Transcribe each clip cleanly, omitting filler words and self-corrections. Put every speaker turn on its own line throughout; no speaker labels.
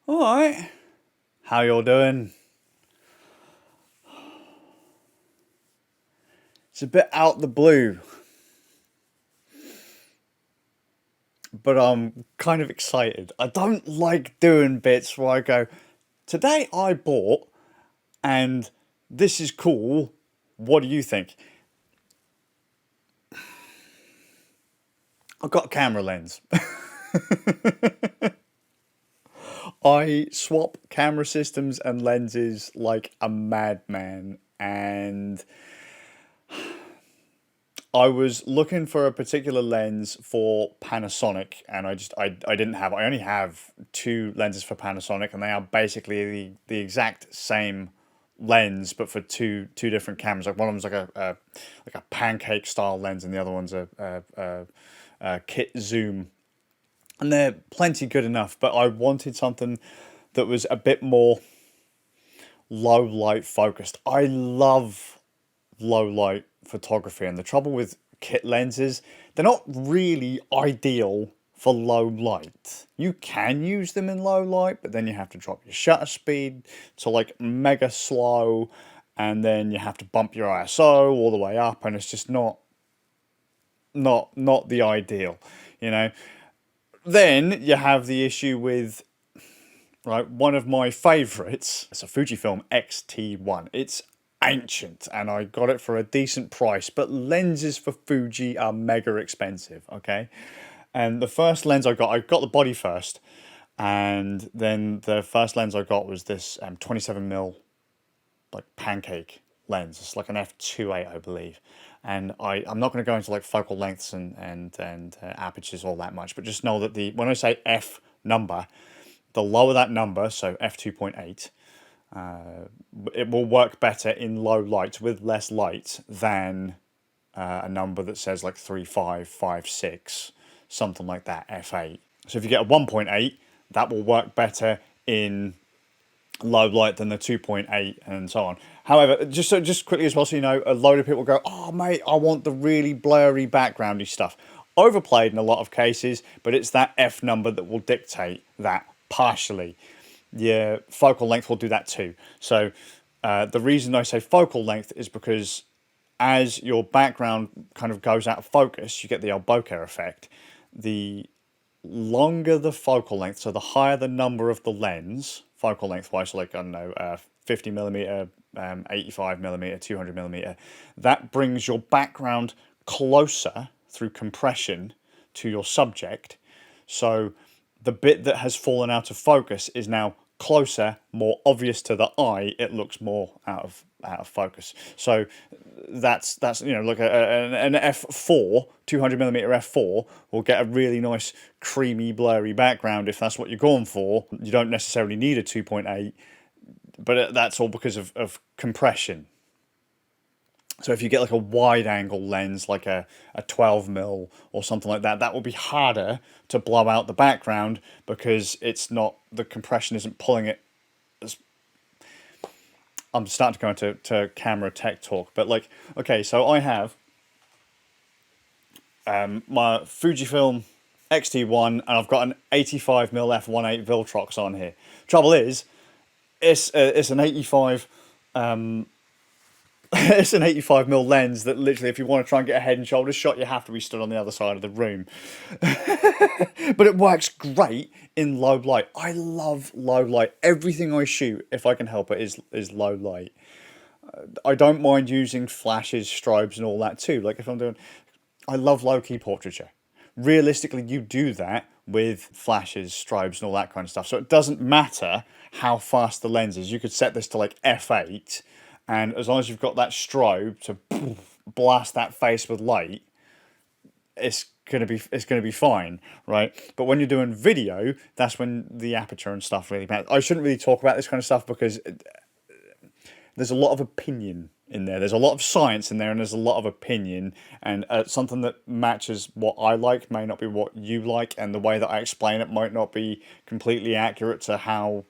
Alright, how y'all doing? It's a bit out the blue, but I'm kind of excited. I don't like doing bits where I go, today I bought, and this is cool. What do you think? I've got a camera lens. I swap camera systems and lenses like a madman, and I was looking for a particular lens for Panasonic, and I didn't have. I only have two lenses for Panasonic, and they are basically the exact same lens, but for two different cameras. Like one of them's like a pancake style lens, and the other one's a kit zoom, and they're plenty good enough. But I wanted something that was a bit more low light focused. I love low light photography, and the trouble with kit lenses, they're not really ideal for low light. You can use them in low light, but then you have to drop your shutter speed to like mega slow, and then you have to bump your ISO all the way up, and it's just not the ideal, you know. Then you have the issue with, right, one of my favorites. It's a Fujifilm X-T1. It's ancient, and I got it for a decent price, but lenses for Fuji are mega expensive, okay? And the first lens I got the body first, and then the first lens I got was this 27mm like pancake lens. It's like an f2.8, I believe. And I'm not going to go into like focal lengths and apertures all that much, but just know that when I say f number, the lower that number, so f2.8, it will work better in low light with less light than a number that says like 3.556, something like that, f8. So if you get a 1.8, that will work better in low light than the 2.8 and so on. However, just quickly as well, so you know, a load of people go, oh mate, I want the really blurry backgroundy stuff. Overplayed in a lot of cases, but it's that f number that will dictate that partially. Your focal length will do that too. So the reason I say focal length is because as your background kind of goes out of focus, you get the old bokeh effect. The longer the focal length, so the higher the number of the lens, focal length wise, so like, I don't know, 50mm, 85mm, 200mm, that brings your background closer through compression to your subject. So the bit that has fallen out of focus is now closer, more obvious to the eye. It looks more out of focus. So that's you know, like an f4, 200mm f4 will get a really nice creamy blurry background if that's what you're going for. You don't necessarily need a 2.8, but that's all because of compression. So if you get like a wide angle lens, like a 12mm or something like that, that will be harder to blow out the background because it's not, the compression isn't pulling it. I'm starting to go into camera tech talk, but like, okay, so I have my Fujifilm X-T1, and I've got an 85mm f1.8 Viltrox on here. Trouble is, it's an 85 it's an 85mm lens that literally, if you want to try and get a head and shoulders shot, you have to be stood on the other side of the room. But it works great in low light. I love low light. Everything I shoot, if I can help it, is low light. I don't mind using flashes, strobes, and all that too. Like if I'm doing, I love low-key portraiture. Realistically, you do that with flashes, strobes, and all that kind of stuff. So it doesn't matter how fast the lens is. You could set this to like f8, and as long as you've got that strobe to blast that face with light, it's gonna be fine, right? But when you're doing video, that's when the aperture and stuff really matters. I shouldn't really talk about this kind of stuff because there's a lot of opinion in there. There's a lot of science in there, and there's a lot of opinion. And something that matches what I like may not be what you like, and the way that I explain it might not be completely accurate to how,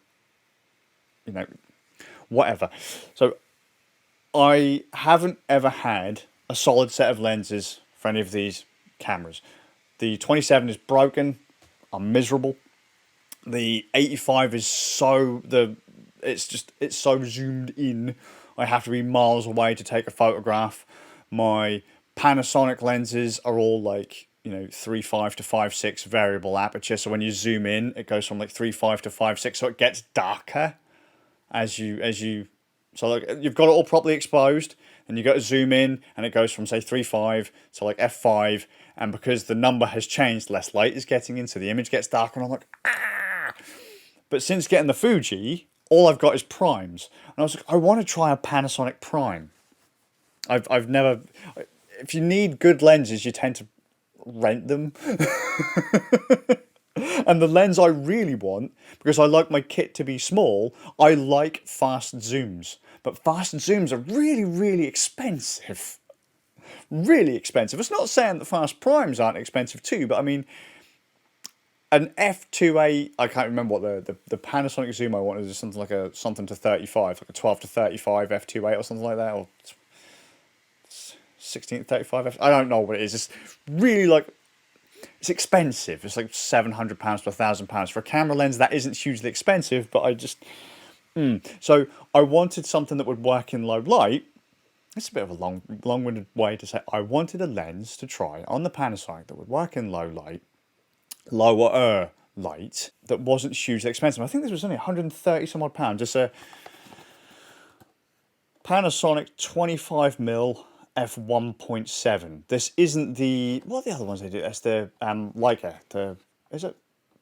you know, whatever. So I haven't ever had a solid set of lenses for any of these cameras. The 27 is broken. I'm miserable. The 85 is it's so zoomed in. I have to be miles away to take a photograph. My Panasonic lenses are all like, 3.5 to 5.6 variable aperture. So when you zoom in, it goes from like 3.5 to 5.6, so it gets darker as you so like you've got it all properly exposed, and you go to zoom in, and it goes from say 3.5 to like f5, and because the number has changed, less light is getting in, so the image gets darker, and I'm like, ah. But since getting the Fuji, all I've got is primes, and I was like, I want to try a Panasonic prime. I've never. If you need good lenses, you tend to rent them. And the lens I really want, because I like my kit to be small, I like fast zooms. But fast zooms are really, really expensive. Really expensive. It's not saying that fast primes aren't expensive too, but I mean, an f2.8, I can't remember what the Panasonic zoom I wanted is something like something to 35, like a 12 to 35 f2.8 or something like that, or 16 to 35 f. I don't know what it is. It's really like, it's expensive. It's like £700 to £1,000 for a camera lens. That isn't hugely expensive, but I just so I wanted something that would work in low light. It's a bit of a long-winded way to say I wanted a lens to try on the Panasonic that would work in lower light, that wasn't hugely expensive. I think this was only 130 some odd pounds. Just a Panasonic 25mm f1.7. This isn't the, what are the other ones they do? That's the Leica. Is it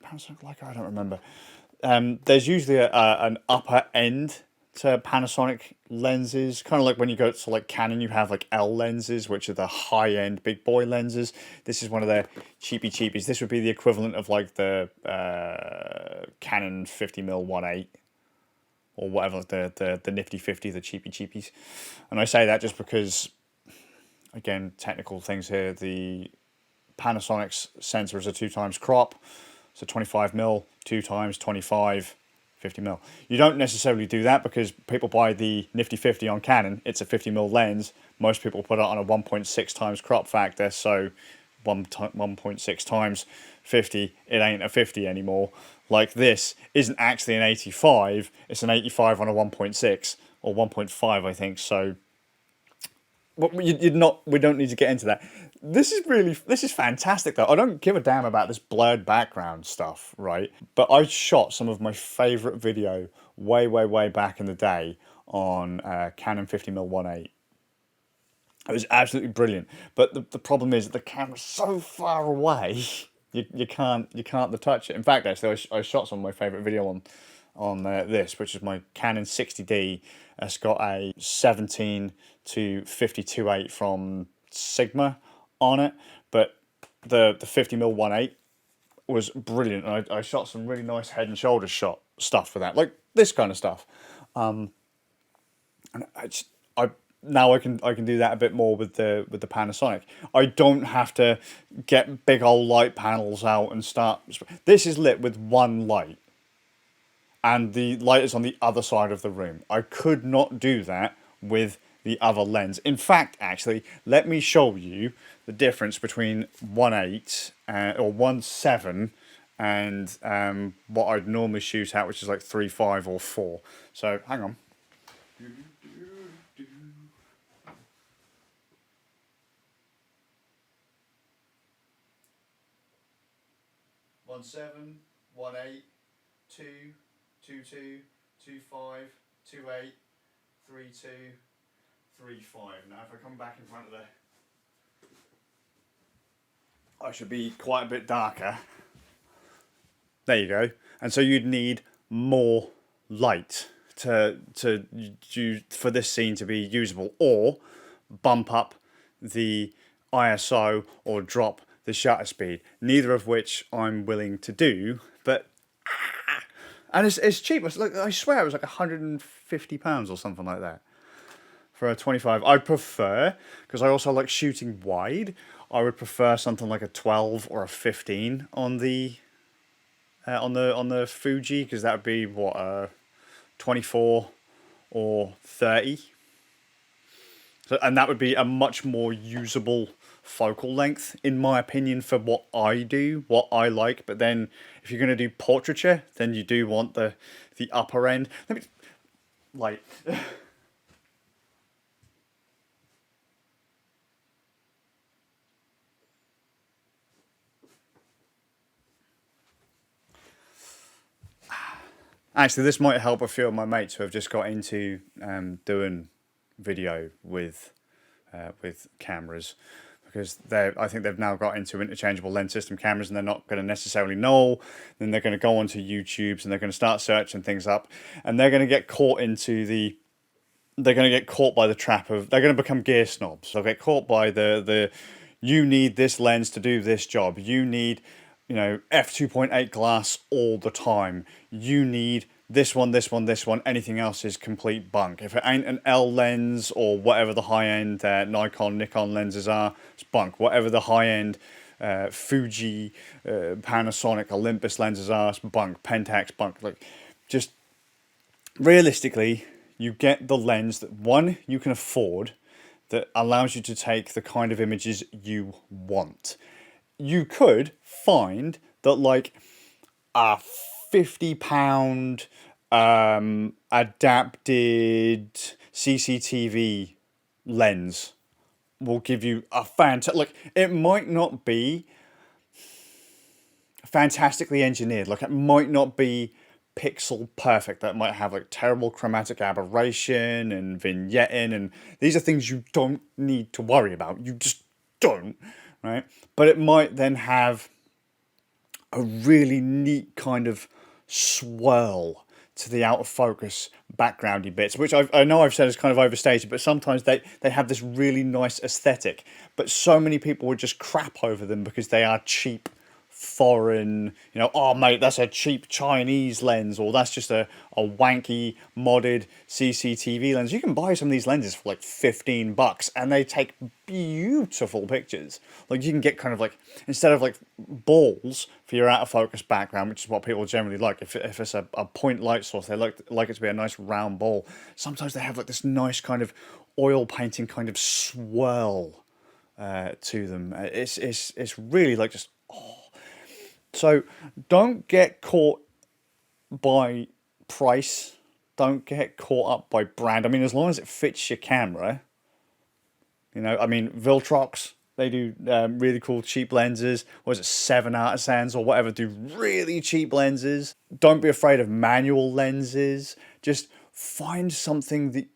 Panasonic Leica? I don't remember. There's usually an upper end to Panasonic lenses, kind of like when you go to like Canon, you have like L lenses, which are the high end big boy lenses. This is one of their cheapies. This would be the equivalent of like the Canon 50mm 1.8. Or whatever, the nifty 50, the cheapies. And I say that just because, again, technical things here, the Panasonic's sensor is a 2x crop, so 25mm, 2x 25, 50mm. You don't necessarily do that because people buy the nifty 50 on Canon, it's a 50mm lens. Most people put it on a 1.6x crop factor, so 1.6 times 50, it ain't a 50 anymore. Like this isn't actually an 85, it's an 85 on a 1.6 or 1.5, I think. So we don't need to get into that. This is fantastic though. I don't give a damn about this blurred background stuff, right? But I shot some of my favorite video way back in the day on Canon 50mm 1.8. It was absolutely brilliant, but the problem is that the camera's so far away, you can't touch it. In fact, actually, I shot some of my favorite video on this, which is my Canon 60D. It's got a 17 to 52.8 from Sigma on it, but the 50mm 1.8 was brilliant. And I shot some really nice head and shoulders stuff for that, like this kind of stuff. And I now I can do that a bit more with the Panasonic. I don't have to get big old light panels out and start. This is lit with one light, and the light is on the other side of the room. I could not do that with the other lens. In fact, actually, let me show you the difference between 1.8 or 1.7 and what I'd normally shoot at, which is like 3.5 or 4. So hang on. 1.7, 1.8, 2, 2.2, 2.5, 2.8, 3.2, 3.5. Now if I come back in front of I should be quite a bit darker. There you go. And so you'd need more light for this scene to be usable, or bump up the ISO or drop the shutter speed, neither of which I'm willing to do. But and it's cheap. I swear it was like £150 or something like that for a 25. I prefer, because I also like shooting wide, I would prefer something like a 12 or a 15 on the Fuji, because that would be what 24 or 30. So, and that would be a much more usable focal length, in my opinion, for what I do, what I like. But then if you're going to do portraiture, then you do want the upper end. Let me, like... Actually, this might help a few of my mates who have just got into doing video with cameras, because I think they've now got into interchangeable lens system cameras, and they're not going to necessarily know. Then they're going to go onto YouTube's and they're going to start searching things up, and they're going to get caught into the they're going to get caught by the trap of, they're going to become gear snobs. They'll get caught by the you need this lens to do this job. You need, f2.8 glass all the time. You need this one, this one, this one. Anything else is complete bunk. If it ain't an L lens or whatever the high end Nikon lenses are, it's bunk. Whatever the high end Fuji, Panasonic, Olympus lenses are, it's bunk. Pentax, bunk. Like, just realistically, you get the lens that, one, you can afford, that allows you to take the kind of images you want. You could find that like a £50 adapted CCTV lens will give you a fantastic, like, it might not be fantastically engineered, like it might not be pixel perfect, that might have like terrible chromatic aberration and vignetting, and these are things you don't need to worry about. You just don't, right? But it might then have a really neat kind of swirl to the out of focus backgroundy bits, which I know I've said is kind of overstated, but sometimes they have this really nice aesthetic, but so many people would just crap over them because they are cheap foreign, oh mate, that's a cheap Chinese lens, or that's just a wanky modded CCTV lens. You can buy some of these lenses for like $15 and they take beautiful pictures. Like, you can get kind of like, instead of like balls for your out of focus background, which is what people generally like, if it's a point light source, they like it to be a nice round ball. Sometimes they have like this nice kind of oil painting kind of swirl to them. It's really like just, oh. So don't get caught by price. Don't get caught up by brand. I mean, as long as it fits your camera, Viltrox, they do really cool cheap lenses. What is it, 7 Artisans or whatever, do really cheap lenses. Don't be afraid of manual lenses. Just find something that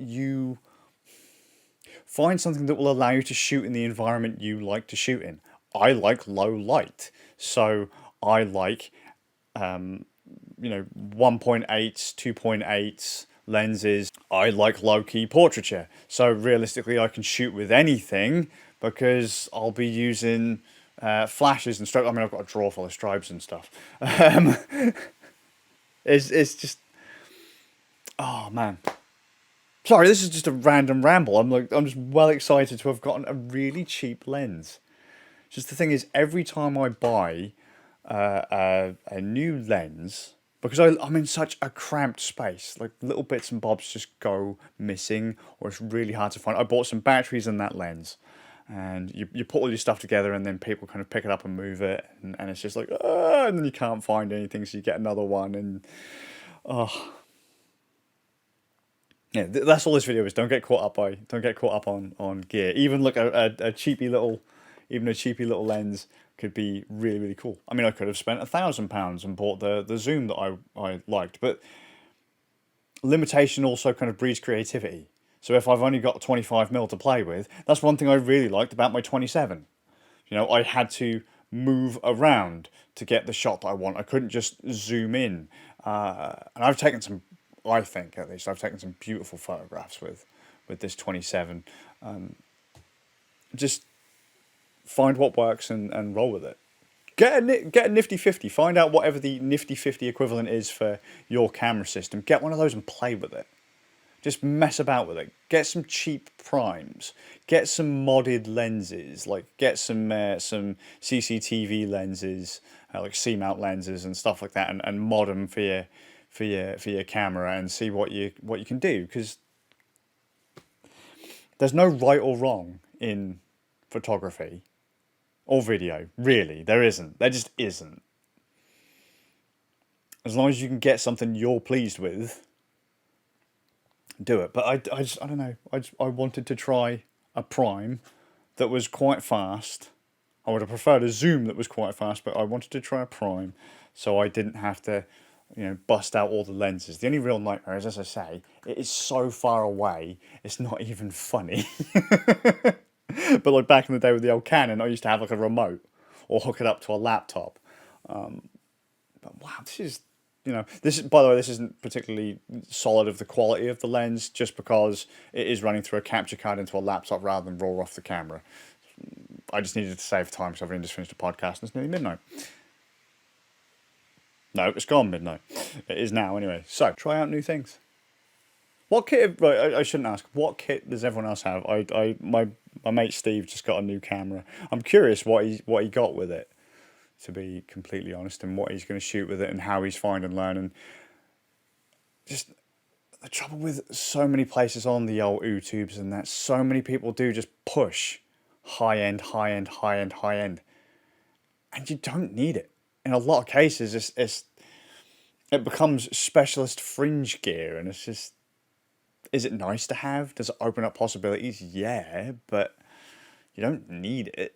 will allow you to shoot in the environment you like to shoot in. I like low light, so I like 1.8s, 2.8s lenses. I like low-key portraiture. So realistically, I can shoot with anything because I'll be using flashes and strobes. I mean, I've got a drawer full of strobes and stuff. It's just... Oh, man. Sorry, this is just a random ramble. I'm just well excited to have gotten a really cheap lens. Just the thing is, every time I buy a new lens, because I'm in such a cramped space, like little bits and bobs just go missing, or it's really hard to find. I bought some batteries in that lens, and you put all your stuff together, and then people kind of pick it up and move it, and it's just like, and then you can't find anything, so you get another one, and yeah, that's all this video is. Don't get caught up on gear. Even like a cheapy little lens could be really, really cool. I mean, I could have spent £1,000 and bought the zoom that I liked, but limitation also kind of breeds creativity. So if I've only got 25mm to play with, that's one thing I really liked about my 27. I had to move around to get the shot that I want. I couldn't just zoom in. And I've taken some, I think at least, I've taken some beautiful photographs with this 27. Just find what works and roll with it. Get a nifty 50. Find out whatever the nifty 50 equivalent is for your camera system. Get one of those and play with it. Just mess about with it. Get some cheap primes. Get some modded lenses. Like, get some CCTV lenses, like C-mount lenses and stuff like that, and mod them for your camera, and see what you can do. Because there's no right or wrong in photography. or video. Really, there isn't. There just isn't. As long as you can get something you're pleased with, do it. But I don't know. I wanted to try a prime that was quite fast. I would have preferred a zoom that was quite fast, but I wanted to try a prime, so I didn't have to, bust out all the lenses. The only real nightmare is, as I say, it is so far away, it's not even funny. But like back in the day with the old Canon, I used to have like a remote or hook it up to a laptop. But wow, this is, by the way, this isn't particularly solid of the quality of the lens, just because it is running through a capture card into a laptop rather than raw off the camera. I just needed to save time because I've only just finished a podcast and it's nearly midnight. No, it's gone midnight. It is now anyway. So, try out new things. What kit? Right, I shouldn't ask. What kit does everyone else have? My mate Steve just got a new camera. I'm curious what he got with it, to be completely honest, and what he's going to shoot with it, and how he's finding learning. Just the trouble with so many places on the old YouTubes and that, so many people do just push high end, high end, high end, high end, and you don't need it. In a lot of cases, it becomes specialist fringe gear, and it's just, is it nice to have? Does it open up possibilities? Yeah, but you don't need it.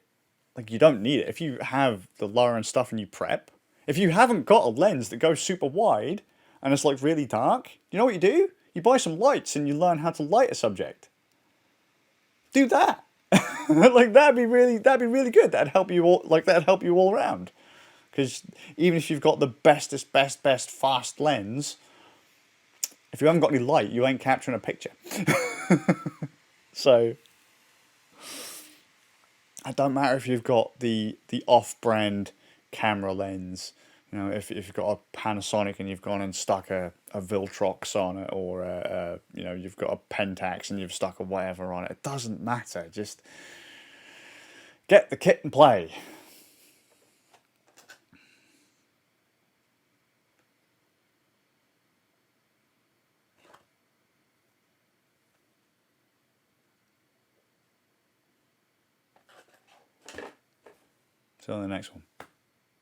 Like, you don't need it. If you have the lower end stuff and you prep, if you haven't got a lens that goes super wide and it's like really dark, you know what you do? You buy some lights and you learn how to light a subject. Do that. Like, that'd be really good. That'd help you all around. Because even if you've got the best fast lens, if you haven't got any light, you ain't capturing a picture. So, it don't matter if you've got the off-brand camera lens. If you've got a Panasonic and you've gone and stuck a Viltrox on it, or you've got a Pentax and you've stuck a whatever on it. It doesn't matter. Just get the kit and play. See you on the next one.